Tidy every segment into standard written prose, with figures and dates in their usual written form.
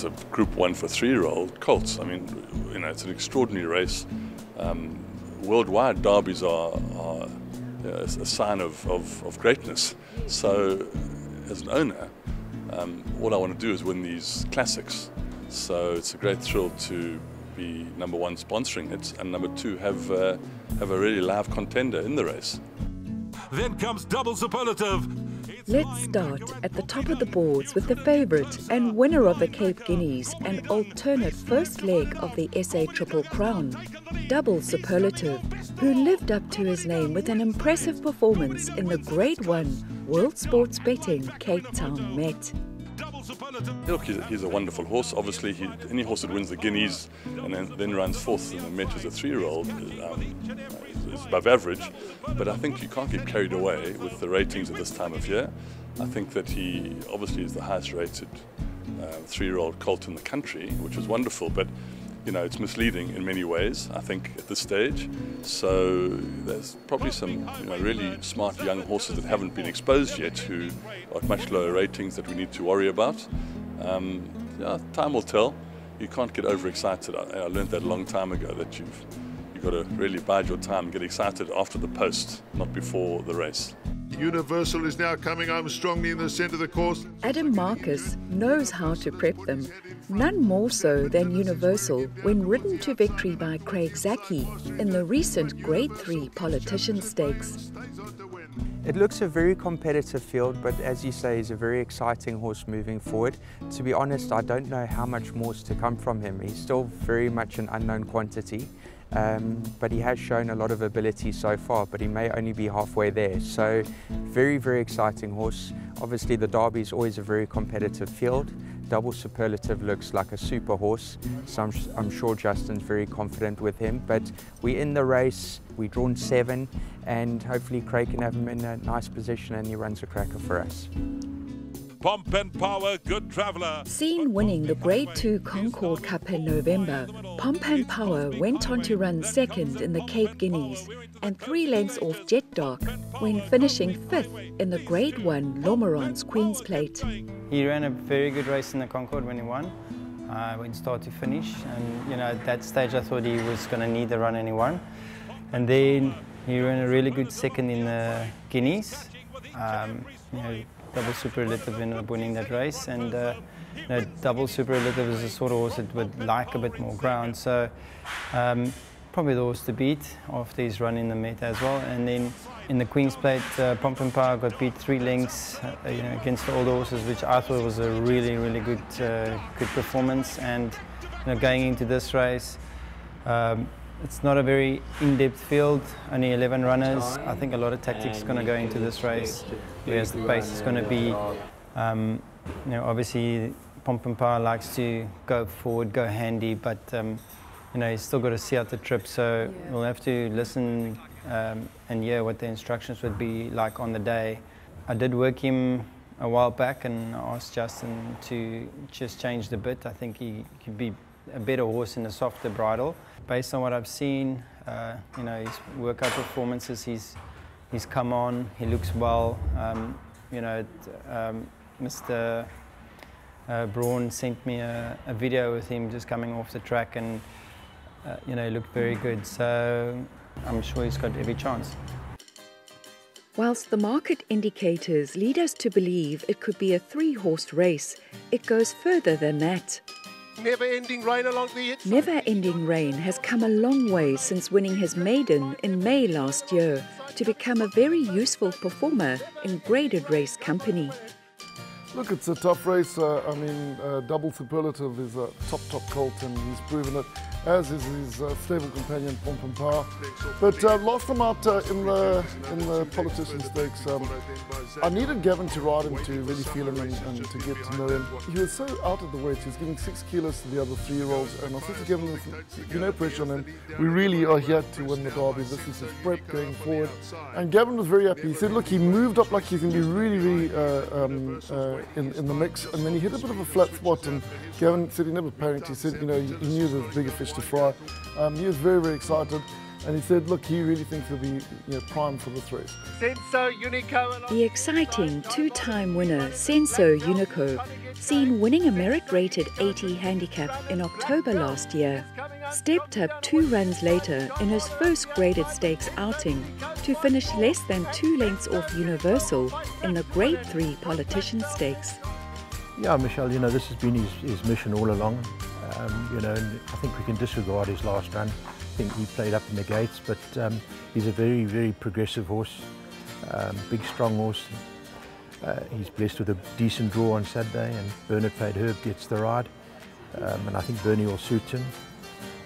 it's a Group 1 for 3-year-old colts. I mean, you know, it's an extraordinary race. Worldwide, derbies are a sign of greatness. So, as an owner, all I want to do is win these classics. So it's a great thrill to be number 1 sponsoring it, and number 2 have a really live contender in the race. Then comes double superlative. Let's start at the top of the boards with the favourite and winner of the Cape Guineas and alternate first leg of the SA Triple Crown, Double Superlative, who lived up to his name with an impressive performance in the Grade 1 World Sports Betting Cape Town Met. Look, he's a wonderful horse. Obviously, any horse that wins the Guineas and then runs 4th in the Met as a 3-year-old is above average. But I think you can't get carried away with the ratings at this time of year. I think that he obviously is the highest rated 3-year-old colt in the country, which is wonderful. But you know, it's misleading in many ways, I think, at this stage. So there's probably some really smart young horses that haven't been exposed yet who are at much lower ratings that we need to worry about. Time will tell. You can't get overexcited. I learned that a long time ago, that you've got to really bide your time and get excited after the post, not before the race. Universal is now coming home strongly in the centre of the course. Adam Marcus knows how to prep them, none more so than Universal when ridden to victory by Craig Zaki in the recent Grade 3 Politician Stakes. It looks a very competitive field, but as you say, he's a very exciting horse moving forward. To be honest, I don't know how much more is to come from him. He's still very much an unknown quantity. But he has shown a lot of ability so far, but he may only be halfway there. So very, very exciting horse. Obviously the Derby is always a very competitive field. Double Superlative looks like a super horse, so I'm sure Justin's very confident with him. But we're in the race, we've drawn 7, and hopefully Craig can have him in a nice position and he runs a cracker for us. Pom Pom Power, good traveller. Seen winning the Grade 2 Concord Cup in November, Pom Pom Power went on to run 2nd in the Cape Guineas and 3 lengths off Jet Dark when finishing 5th in the Grade 1 Lomeron's Queen's Plate. He ran a very good race in the Concord when he won. Went start to finish, and at that stage I thought he was going to need the run and he won. And then he ran a really good 2nd in the Guineas. Double Superlative ended up winning that race, and Double Superlative is a sort of horse that would like a bit more ground, so probably the horse to beat after his run in the Met as well. And then in the Queen's Plate, Pom Pom Power got beat 3 lengths against the older horses, which I thought was a really, really good performance. And going into this race, it's not a very in-depth field, only 11 runners. I think a lot of tactics is going to go into this race, whereas the pace is going to be, obviously Pom Pom Power likes to go forward, go handy, but he's still got to see out the trip, so we'll have to listen and hear what the instructions would be like on the day. I did work him a while back and asked Justin to just change the bit. I think he could be a better horse in a softer bridle. Based on what I've seen, his workout performances, he's come on, he looks well. Mr. Braun sent me a video with him just coming off the track, and he looked very good. So I'm sure he's got every chance. Whilst the market indicators lead us to believe it could be a 3-horse race, it goes further than that. Never-ending rain along the inside. Never-ending Rain has come a long way since winning his maiden in May last year to become a very useful performer in graded race company. Look, it's a tough race. Double Superlative is a top colt, and he's proven it, as is his stable companion Pom Pom Power. But last time out in the Politician Stakes, I needed Gavin to ride him to really feel him and to get to know him. He was so out of the weight. He was giving 6 kilos to the other 3-year-olds, and I said to Gavin, no pressure on him. We really are here to win the Derby. This is his prep going forward. And Gavin was very happy. He said, look, he moved up like he's going to be really in the mix, and then he hit a bit of a flat spot, and Gavin said he never panicked. He said, he knew there was bigger fish to fry. He was very, very excited. And he said, look, he really thinks he'll be primed for this race. Senso Unico. The exciting two-time winner Senso Unico, seen winning a merit-rated 80 handicap in October last year, stepped up 2 runs later in his first graded stakes outing to finish less than 2 lengths off Universal in the Grade 3 Politician Stakes. Yeah, Michele, this has been his mission all along. And I think we can disregard his last run. I think he played up in the gates, but he's a very, very progressive horse, big, strong horse. He's blessed with a decent draw on Saturday, and Bernard Fade Herb gets the ride, and I think Bernie will suit him.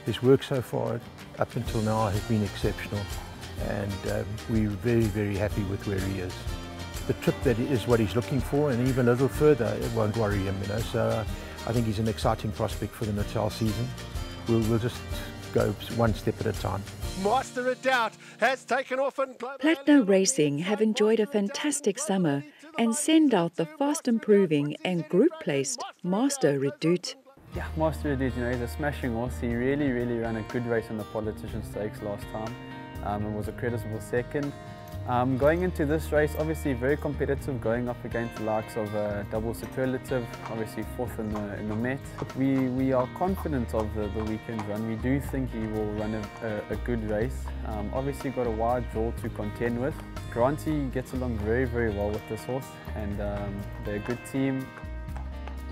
His work so far, up until now, has been exceptional, and we're very, very happy with where he is. The trip that is what he's looking for, and even a little further, it won't worry him, So I think he's an exciting prospect for the Natal season. We'll just go one step at a time. Master of Doubt has taken off and Platinum Racing have enjoyed a fantastic summer and send out the fast improving and group placed Master Redoute. Yeah, Master Redoute, he's a smashing horse. He really ran a good race on the Politician Stakes last time and was a creditable second. Going into this race, obviously very competitive, going up against the likes of Double Superlative, obviously 4th in the Met. We are confident of the weekend's run. We do think he will run a good race. Obviously got a wide draw to contend with. Granty gets along very, very well with this horse, and they're a good team.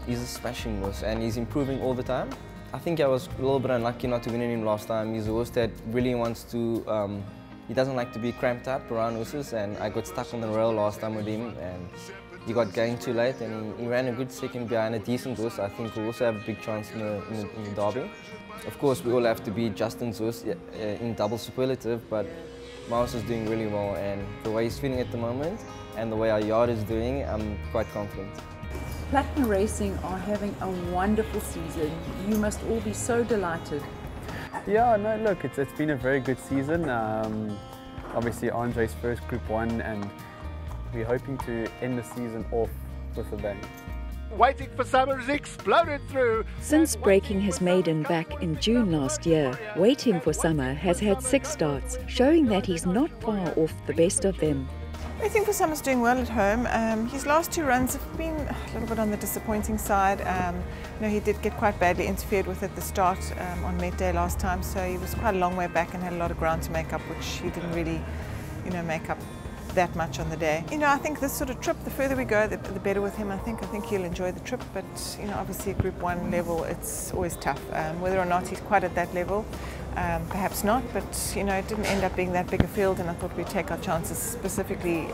He's a smashing horse and he's improving all the time. I think I was a little bit unlucky not to win him last time. He's a horse that really wants to he doesn't like to be cramped up around horses, and I got stuck on the rail last time with him, and he got going too late, and he ran a good second behind a decent horse. I think we'll also have a big chance in the Derby. Of course, we all have to beat Justin's horse in Double Superlative, but my horse is doing really well, and the way he's feeling at the moment and the way our yard is doing, I'm quite confident. Platinum Racing are having a wonderful season. You must all be so delighted. Yeah, no, look, it's been a very good season. Obviously, Andre's first Group 1, and we're hoping to end the season off with a bang. Waiting for Summer has exploded through. Since breaking his maiden back in June last year, Waiting for Summer has had 6 starts, showing that he's not far off the best of them. Waiting for Summer's doing well at home. His last 2 runs have been a little bit on the disappointing side. He did get quite badly interfered with at the start on Met Day last time, so he was quite a long way back and had a lot of ground to make up, which he didn't really, make up that much on the day. I think this sort of trip, the further we go, the better with him. I think he'll enjoy the trip, but obviously at Group 1 level, it's always tough. Whether or not he's quite at that level, perhaps not, but it didn't end up being that big a field, and I thought we'd take our chances, specifically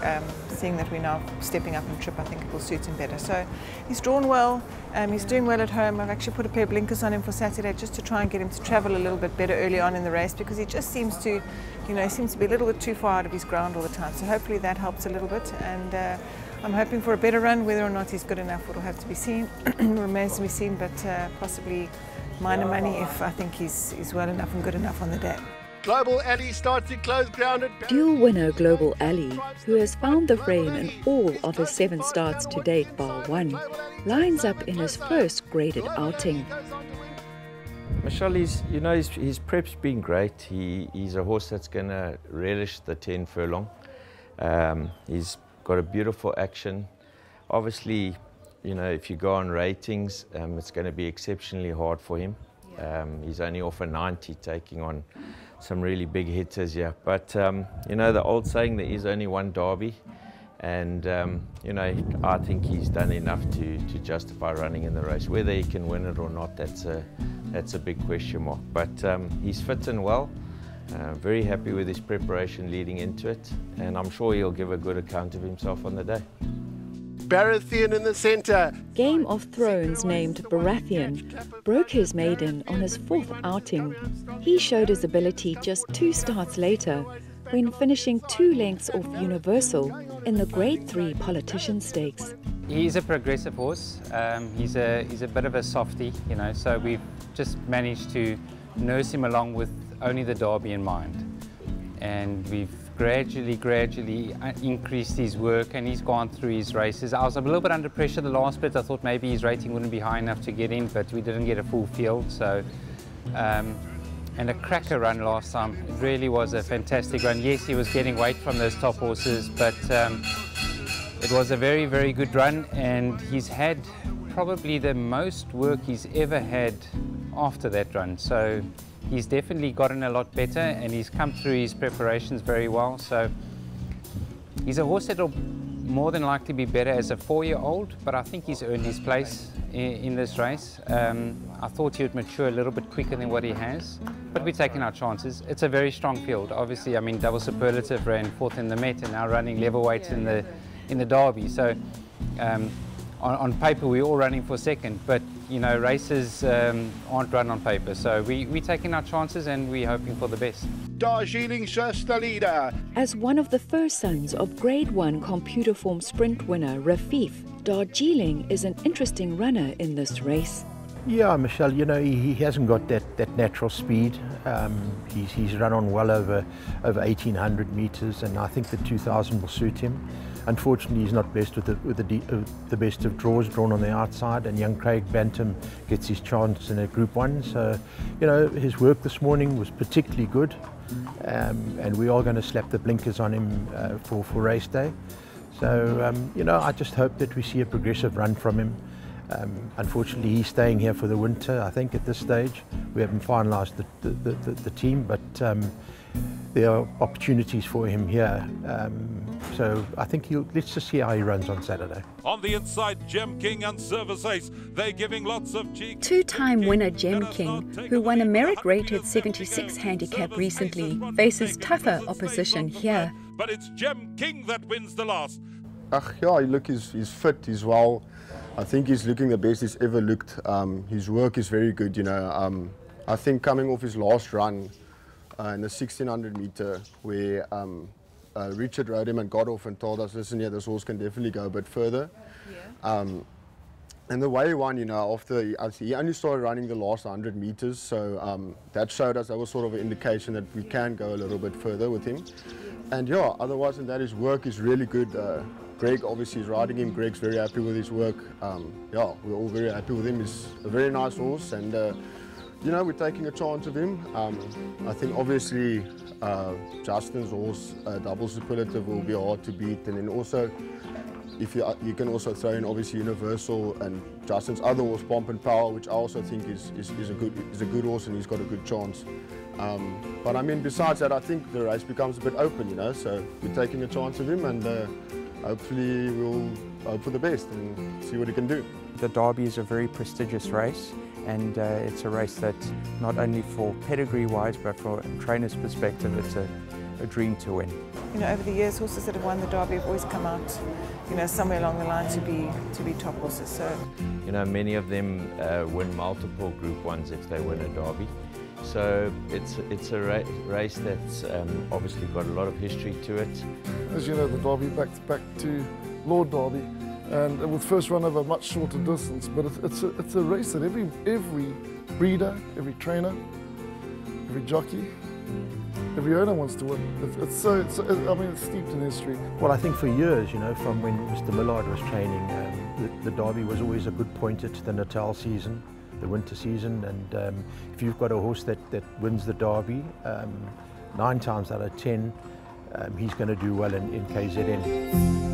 seeing that we're now stepping up in trip. I think it will suit him better. So he's drawn well, he's doing well at home. I've actually put a pair of blinkers on him for Saturday just to try and get him to travel a little bit better early on in the race, because he just seems to, he seems to be a little bit too far out of his ground all the time. So hopefully that helps a little bit, and I'm hoping for a better run. Whether or not he's good enough will have to be seen, remains to be seen, but possibly minor money if I think he's well enough and good enough on the day. Global Alley starts in close ground. Dual winner Global Alley, who has found the frame in all of his 7 starts to date bar 1, lines up in his first graded outing. Michele, his prep's been great. He's a horse that's going to relish the 10 furlong. He's got a beautiful action. Obviously, if you go on ratings, it's going to be exceptionally hard for him. He's only off a 90, taking on some really big hitters here. But, the old saying, there is only one Derby. And, I think he's done enough to justify running in the race. Whether he can win it or not, that's a big question mark. But he's fit and well. Very happy with his preparation leading into it. And I'm sure he'll give a good account of himself on the day. Baratheon in the centre. Game of Thrones named Baratheon broke his maiden on his 4th outing. He showed his ability just 2 starts later, when finishing 2 lengths off Universal in the Grade 3 Politician Stakes. He's a progressive horse. He's a bit of a softie, so we've just managed to nurse him along with only the Derby in mind. And we've gradually increased his work, and he's gone through his races. I was a little bit under pressure the last bit. I thought maybe his rating wouldn't be high enough to get in, but we didn't get a full field. So and a cracker run last time. It really was a fantastic run. Yes, he was getting weight from those top horses, but it was a very, very good run, and he's had probably the most work he's ever had after that run. So he's definitely gotten a lot better, and he's come through his preparations very well. So he's a horse that'll more than likely be better as a 4-year-old, but I think he's earned his place in this race. I thought he would mature a little bit quicker than what he has, but we're taking our chances. It's a very strong field. Obviously, I mean, Double Superlative ran 4th in the Met and now running level weights in the Derby. So on paper, we're all running for 2nd, but you know, races aren't run on paper. So we're taking our chances and we're hoping for the best. Darjeeling just the leader. As one of the first sons of Grade 1 computer form sprint winner Rafif, Darjeeling is an interesting runner in this race. Yeah, Michele, you know, he hasn't got that natural speed. He's run on well over 1,800 metres, and I think the 2,000 will suit him. Unfortunately, he's not blessed with the best of draws drawn on the outside, and young Craig Bantam gets his chance in a Group 1. So, you know, his work this morning was particularly good, and we are going to slap the blinkers on him for race day. So, you know, I just hope that we see a progressive run from him. Unfortunately, he's staying here for the winter, I think, at this stage. We haven't finalised the team, but there are opportunities for him here. So I think let's just see how he runs on Saturday. On the inside, Gem King and Service Ace. They're giving lots of cheek. Two-time winner Gem King, who won a merit-rated 76 handicap recently, faces tougher opposition here. But it's Gem King that wins the last. Yeah, he's fit, he's well. I think he's looking the best he's ever looked. His work is very good, you know. I think coming off his last run in the 1600 meter, where Richard rode him and got off and told us, listen, yeah, this horse can definitely go a bit further. Yeah. And the way he won, you know, after he only started running the last 100 meters, so that showed us, that was sort of an indication that we can go a little bit further with him. And yeah, otherwise than that, his work is really good. Greg obviously is riding him. Greg's very happy with his work. Yeah, we're all very happy with him. He's a very nice horse, and you know, we're taking a chance of him. I think obviously Justin's horse, Double Superlative, will be hard to beat, and then also if you can also throw in obviously Universal and Justin's other horse, Pom Pom Power, which I also think is a good horse, and he's got a good chance. But I mean, besides that, I think the race becomes a bit open, you know. So we're taking a chance of him, and hopefully we'll hope for the best and see what he can do. The Derby is a very prestigious race, and it's a race that not only for pedigree-wise, but from a trainer's perspective, it's a dream to win. You know, over the years, horses that have won the Derby have always come out, you know, somewhere along the line to be top horses. So, you know, many of them win multiple Group 1s if they win a Derby. So it's a race that's obviously got a lot of history to it. As you know, the Derby back to Lord Derby, and it was first run over a much shorter distance. But it's a race that every breeder, every trainer, every jockey, every owner wants to win. I mean, it's steeped in history. Well, I think for years, you know, from when Mr. Millard was training, the Derby was always a good pointer to the Natal season, the winter season, and if you've got a horse that wins the Derby, 9 times out of 10, he's going to do well in KZN.